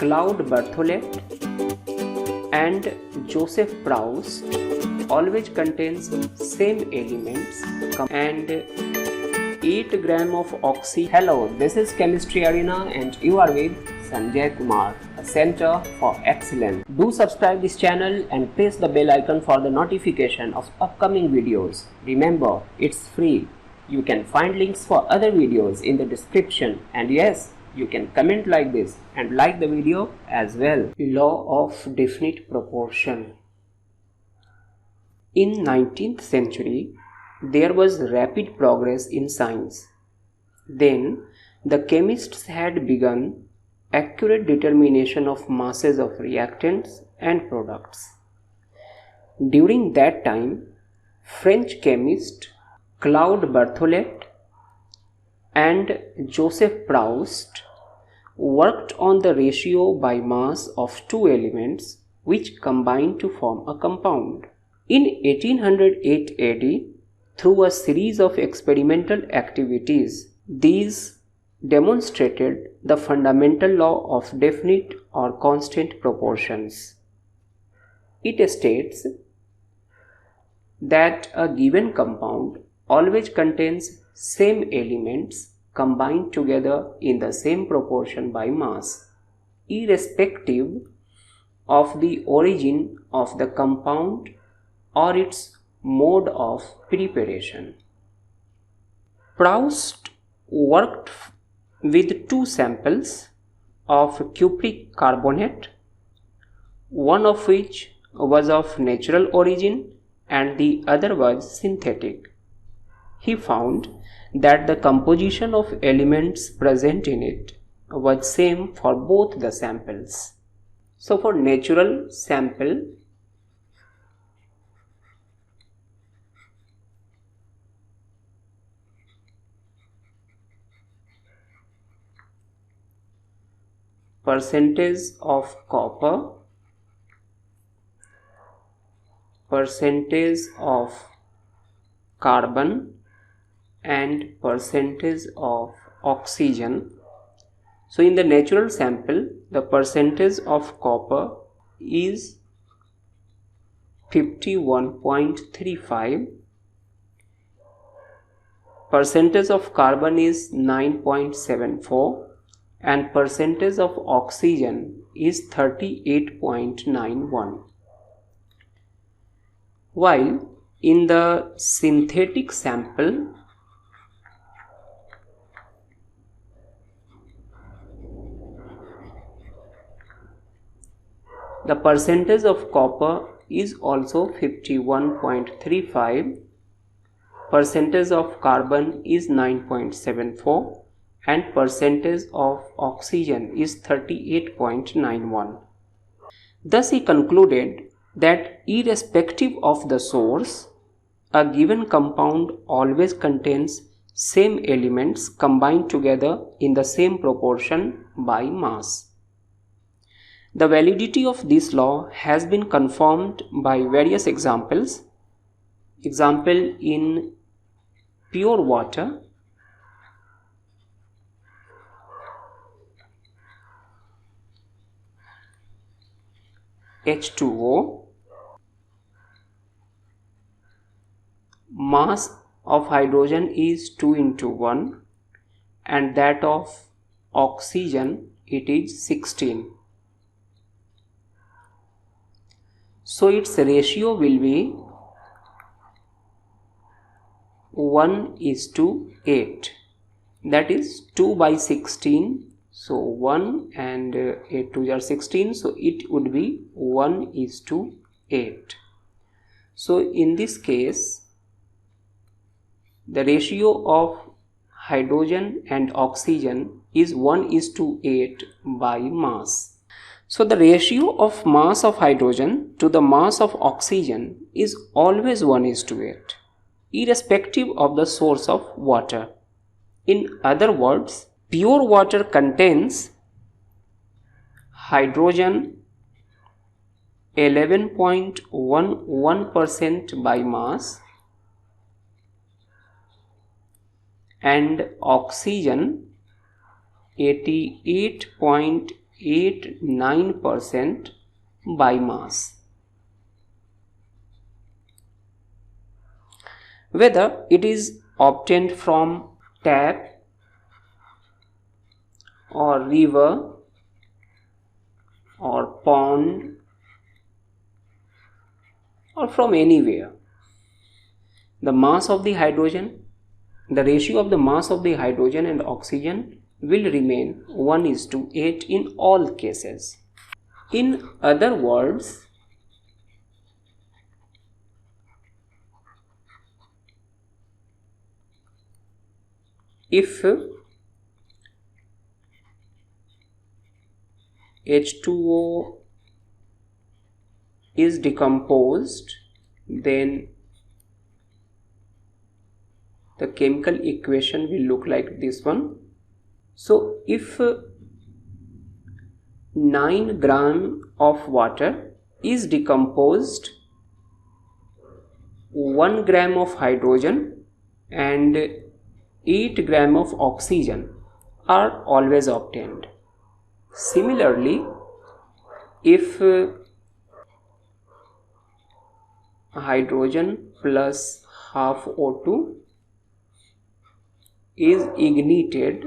Claude Berthollet and Joseph Proust always contains same elements and 8 gram of oxy. Hello, this is Chemistry Arena and you are with Sanjay Kumar, a Center for Excellence. Do subscribe this channel and press the bell icon for the notification of upcoming videos. Remember, it's free. You can find links for other videos in the description, and yes, you can comment like this and like the video as well. Law of definite proportion. In 19th century, there was rapid progress in science. Then, the chemists had begun accurate determination of masses of reactants and products. During that time, French chemist Claude Berthollet and Joseph Proust worked on the ratio by mass of two elements which combine to form a compound. In 1808 AD, through a series of experimental activities, these demonstrated the fundamental law of definite or constant proportions. It states that a given compound always contains same elements combined together in the same proportion by mass, irrespective of the origin of the compound or its mode of preparation. Proust worked with two samples of cupric carbonate, one of which was of natural origin and the other was synthetic. He found that the composition of elements present in it was same for both the samples. So for natural sample, percentage of copper, percentage of carbon and percentage of oxygen. So in the natural sample, the percentage of copper is 51.35, percentage of carbon is 9.74 and percentage of oxygen is 38.91. While in the synthetic sample, the percentage of copper is also 51.35, percentage of carbon is 9.74 and percentage of oxygen is 38.91. Thus he concluded that irrespective of the source, a given compound always contains same elements combined together in the same proportion by mass. The validity of this law has been confirmed by various examples. Example in pure water, H2O, mass of hydrogen is 2 into 1 and that of oxygen it is 16. So its ratio will be 1:8, that is 2 by 16. So 1 and 8 2 are 16, so it would be 1:8. So in this case, the ratio of hydrogen and oxygen is 1:8 by mass. So the ratio of mass of hydrogen to the mass of oxygen is always 1:8, irrespective of the source of water. In other words, pure water contains hydrogen 11.11% by mass and oxygen 88.88 0.89% by mass. Whether it is obtained from tap or river or pond or from anywhere, the mass of the hydrogen, the ratio of the mass of the hydrogen and oxygen will remain 1:8 in all cases. In other words, if H2O is decomposed, then the chemical equation will look like this one. So if 9 gram of water is decomposed, 1 gram of hydrogen and 8 gram of oxygen are always obtained. Similarly, if hydrogen plus half O2 is ignited,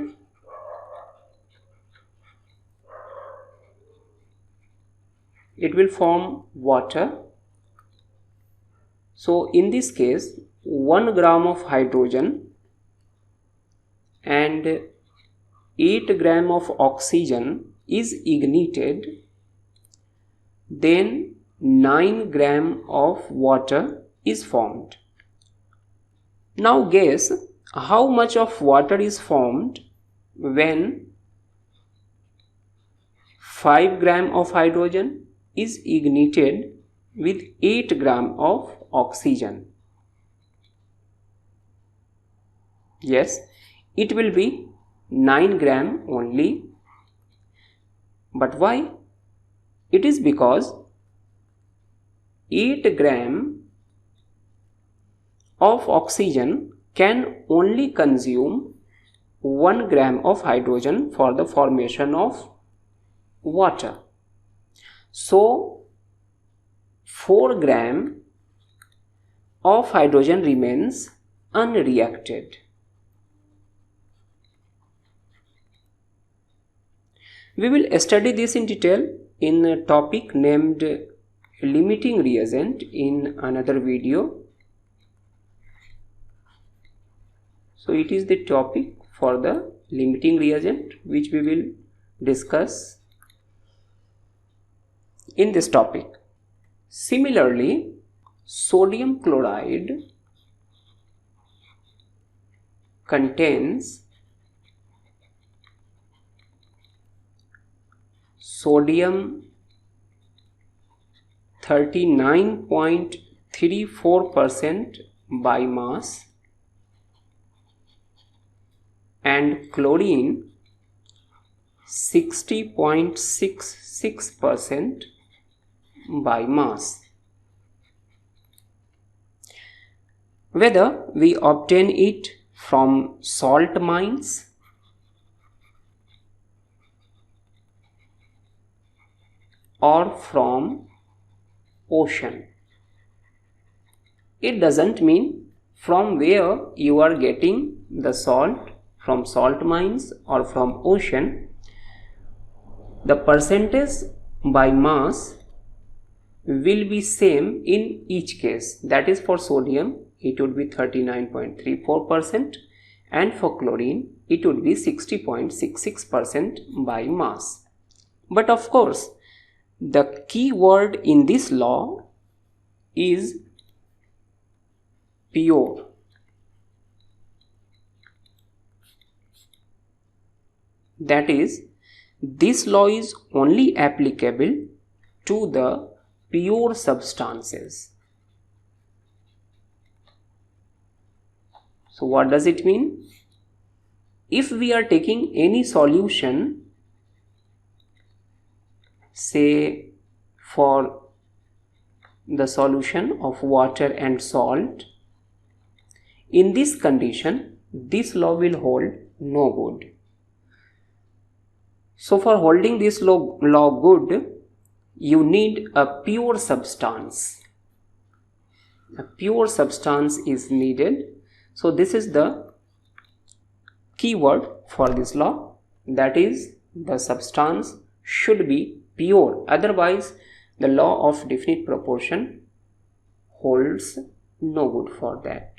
it will form water. So in this case, 1 gram of hydrogen and 8 gram of oxygen is ignited, then 9 gram of water is formed. Now guess how much of water is formed when 5 gram of hydrogen is ignited with 8 gram of oxygen. Yes, it will be 9 gram only. But why? It is because 8 gram of oxygen can only consume 1 gram of hydrogen for the formation of water. So 4 gram of hydrogen remains unreacted. We will study this in detail in a topic named limiting reagent in another video. So it is the topic for the limiting reagent which we will discuss in this topic. Similarly, sodium chloride contains sodium 39.34% by mass and chlorine 60.66% by mass. Whether we obtain it from salt mines or from ocean, it doesn't mean from where you are getting the salt, from salt mines or from ocean. The percentage by mass will be same in each case. That is, for sodium it would be 39.34% and for chlorine it would be 60.66% by mass. But of course, the key word in this law is pure. That is, this law is only applicable to the pure substances. So what does it mean? If we are taking any solution, say for the solution of water and salt, in this condition this law will hold no good. So for holding this law good, you need a pure substance. A pure substance is needed. So this is the keyword for this law, that is, the substance should be pure, otherwise the law of definite proportion holds no good for that.